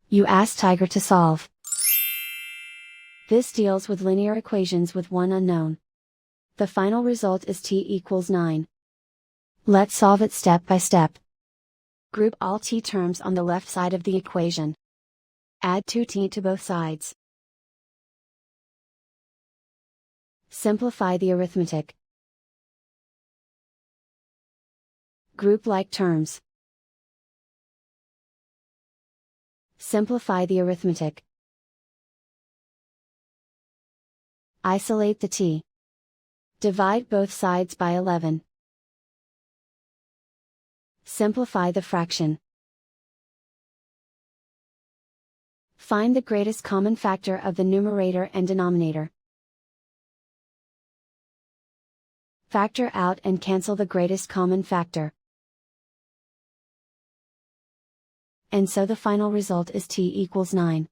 You ask Tiger to solve. This deals with linear equations with one unknown. The final result is t equals 9. Let's solve it step by step. Group all t terms on the left side of the equation. Add 2t to both sides. Simplify the arithmetic. Group like terms. Simplify the arithmetic. Isolate the t. Divide both sides by 11. Simplify the fraction. Find the greatest common factor of the numerator and denominator. Factor out and cancel the greatest common factor. And so the final result is t equals 9.